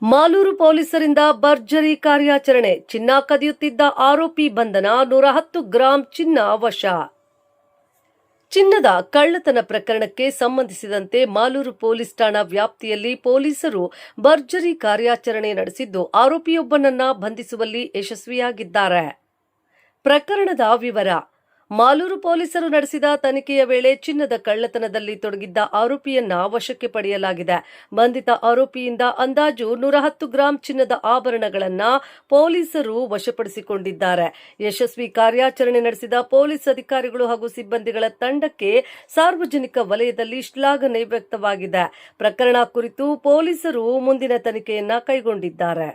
ಮಾಲೂರು ಪೊಲೀಸರಿಂದ ಭರ್ಜರಿ ಕಾರ್ಯಾಚರಣೆ. ಚಿನ್ನ ಕದಿಯುತ್ತಿದ್ದ ಆರೋಪಿ ಬಂಧನ. 110 ಗ್ರಾಂ ಚಿನ್ನ ವಶ. ಚಿನ್ನದ ಕಳ್ಳತನ ಪ್ರಕರಣಕ್ಕೆ ಸಂಬಂಧಿಸಿದಂತೆ ಮಾಲೂರು ಪೊಲೀಸ್ ಠಾಣಾ ವ್ಯಾಪ್ತಿಯಲ್ಲಿ ಪೊಲೀಸರು ಭರ್ಜರಿ ಕಾರ್ಯಾಚರಣೆ ನಡೆಸಿದ್ದು ಆರೋಪಿಯೊಬ್ಬನನ್ನ ಬಂಧಿಸುವಲ್ಲಿ ಯಶಸ್ವಿಯಾಗಿದ್ದಾರೆ. ಪ್ರಕರಣದ ವಿವರ: ಮಾಲೂರು ಪೊಲೀಸರು ನಡೆಸಿದ ತನಿಖೆಯ ವೇಳೆ ಚಿನ್ನದ ಕಳ್ಳತನದಲ್ಲಿ ತೊಡಗಿದ್ದ ಆರೋಪಿಯನ್ನ ವಶಕ್ಕೆ ಪಡೆಯಲಾಗಿದೆ. ಬಂಧಿತ ಆರೋಪಿಯಿಂದ ಅಂದಾಜು 110 ಗ್ರಾಂ ಚಿನ್ನದ ಆಭರಣಗಳನ್ನ ಪೊಲೀಸರು ವಶಪಡಿಸಿಕೊಂಡಿದ್ದಾರೆ. ಯಶಸ್ವಿ ಕಾರ್ಯಾಚರಣೆ ನಡೆಸಿದ ಪೊಲೀಸ್ ಅಧಿಕಾರಿಗಳು ಹಾಗೂ ಸಿಬ್ಬಂದಿಗಳ ತಂಡಕ್ಕೆ ಸಾರ್ವಜನಿಕ ವಲಯದಲ್ಲಿ ಶ್ಲಾಘನೆ ವ್ಯಕ್ತವಾಗಿದೆ. ಪ್ರಕರಣ ಕುರಿತು ಪೊಲೀಸರು ಮುಂದಿನ ತನಿಖೆಯನ್ನ ಕೈಗೊಂಡಿದ್ದಾರೆ.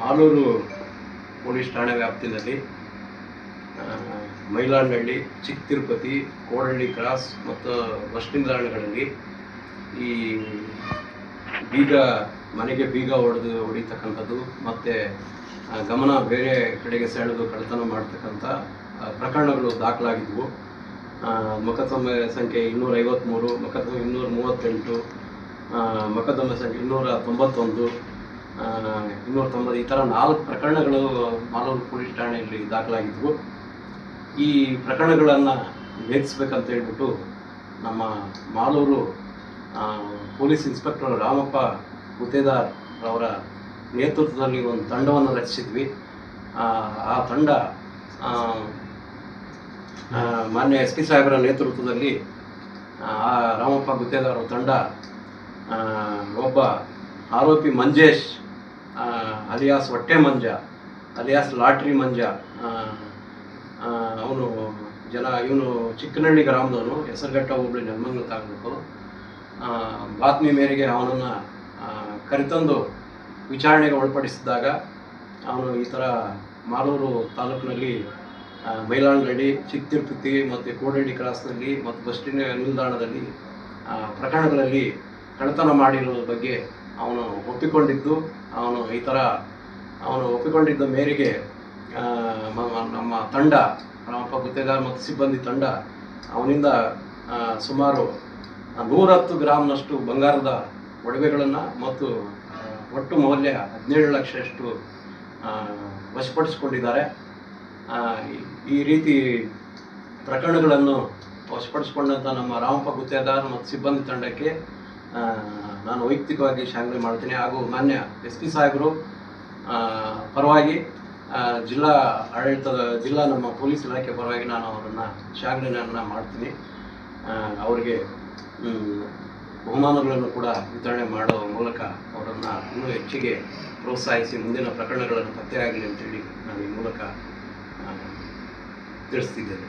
ಮಾಲೂರು ಪೊಲೀಸ್ ಠಾಣೆ ವ್ಯಾಪ್ತಿಯಲ್ಲಿ ಮೈಲಾನಹಳ್ಳಿ, ಚಿಕ್ಕ ತಿರುಪತಿ, ಕೋಡಹಳ್ಳಿ ಕ್ರಾಸ್ ಮತ್ತು ಬಸ್ ನಿಲ್ದಾಣಗಳಲ್ಲಿ ಈ ಮನೆಗೆ ಬೀಗ ಹೊಡಿತಕ್ಕಂಥದ್ದು ಮತ್ತು ಗಮನ ಬೇರೆ ಕಡೆಗೆ ಸೆಳೆದು ಕಳ್ಳತನ ಮಾಡ್ತಕ್ಕಂಥ ಪ್ರಕರಣಗಳು ದಾಖಲಾಗಿದ್ವು. ಮೊಕದ್ದಮೆ ಸಂಖ್ಯೆ 253, ಮೊಕದ್ದಮೆ 238, ಮೊಕದ್ದಮೆ ಸಂಖ್ಯೆ 291, 290 ಈ ಥರ 4 ಪ್ರಕರಣಗಳು ಮಾಲೂರು ಪೊಲೀಸ್ ಠಾಣೆಯಲ್ಲಿ ದಾಖಲಾಗಿದ್ವು. ಈ ಪ್ರಕರಣಗಳನ್ನು ಭೇದಿಸಬೇಕಂತ ಹೇಳ್ಬಿಟ್ಟು ನಮ್ಮ ಮಾಲೂರು ಪೊಲೀಸ್ ಇನ್ಸ್ಪೆಕ್ಟರ್ ರಾಮಪ್ಪ ಗುತ್ತೇದಾರ್ ಅವರ ನೇತೃತ್ವದಲ್ಲಿ ಒಂದು ತಂಡವನ್ನು ರಚಿಸಿದ್ವಿ. ಆ ತಂಡ ಮಾನ್ಯ SP ಸಾಹೇಬರ ನೇತೃತ್ವದಲ್ಲಿ ಆ ರಾಮಪ್ಪ ಗುತ್ತೇದಾರ್ ತಂಡ ಒಬ್ಬ ಆರೋಪಿ ಮಂಜೇಶ್ ಅಲಿಯಾಸ್ ಹೊಟ್ಟೆ ಮಂಜ ಅಲಿಯಾಸ್ ಲಾಟ್ರಿ ಮಂಜ, ಇವನು ಚಿಕ್ಕನಹಳ್ಳಿ ಗ್ರಾಮದವನು, ಹೆಸರುಘಟ್ಟ ಹೋಬಳಿ ನೆಲಮಂಗಲ ತಾಲೂಕು. ಬಾತ್ಮಿ ಮೇರೆಗೆ ಅವನನ್ನು ಕರೆತಂದು ವಿಚಾರಣೆಗೆ ಒಳಪಡಿಸಿದಾಗ ಅವನು ಈ ಥರ ಮಾಲೂರು ತಾಲೂಕಿನಲ್ಲಿ ಮೈಲಾನಹಳ್ಳಿ, ಚಿಕ್ಕ ತಿರುಪತಿ ಮತ್ತು ಕೋಡಹಳ್ಳಿ ಕ್ರಾಸ್ನಲ್ಲಿ ಮತ್ತು ಬಸ್ ನಿಲ್ದಾಣದಲ್ಲಿ ಪ್ರಕರಣಗಳಲ್ಲಿ ಕಳ್ಳತನ ಮಾಡಿರೋ ಬಗ್ಗೆ ಅವನು ಒಪ್ಪಿಕೊಂಡಿದ್ದು, ಅವನು ಒಪ್ಪಿಕೊಂಡಿದ್ದ ಮೇರೆಗೆ ನಮ್ಮ ತಂಡ, ರಾಮಪ್ಪ ಗುತ್ತೇದಾರ್ ಮತ್ತು ಸಿಬ್ಬಂದಿ ತಂಡ ಅವನಿಂದ ಸುಮಾರು 110 ಗ್ರಾಂನಷ್ಟು ಬಂಗಾರದ ಒಡವೆಗಳನ್ನು ಮತ್ತು ಒಟ್ಟು ಮೌಲ್ಯ 17 ಲಕ್ಷದಷ್ಟು ವಶಪಡಿಸಿಕೊಂಡಿದ್ದಾರೆ. ಈ ರೀತಿ ಪ್ರಕರಣಗಳನ್ನು ವಶಪಡಿಸಿಕೊಂಡಂಥ ನಮ್ಮ ರಾಮಪ್ಪ ಗುತ್ತೇದಾರ್ ಮತ್ತು ಸಿಬ್ಬಂದಿ ತಂಡಕ್ಕೆ ನಾನು ವೈಯಕ್ತಿಕವಾಗಿ ಶ್ಲಾಘನೆ ಮಾಡ್ತೀನಿ. ಹಾಗೂ ಮಾನ್ಯ SP ಸಾಹೇಬರು ಪರವಾಗಿ ಜಿಲ್ಲಾ ನಮ್ಮ ಪೊಲೀಸ್ ಇಲಾಖೆ ಪರವಾಗಿ ನಾನು ಅವರನ್ನು ಶ್ಲಾಘನೆಯನ್ನು ಮಾಡ್ತೀನಿ. ಅವರಿಗೆ ಬಹುಮಾನಗಳನ್ನು ಕೂಡ ವಿತರಣೆ ಮಾಡುವ ಮೂಲಕ ಅವರನ್ನು ಇನ್ನೂ ಹೆಚ್ಚಿಗೆ ಪ್ರೋತ್ಸಾಹಿಸಿ ಮುಂದಿನ ಪ್ರಕರಣಗಳನ್ನು ಪತ್ತೆಯಾಗಲಿ ಅಂತೇಳಿ ನಾನು ಈ ಮೂಲಕ ತಿಳಿಸ್ತಿದ್ದೇನೆ.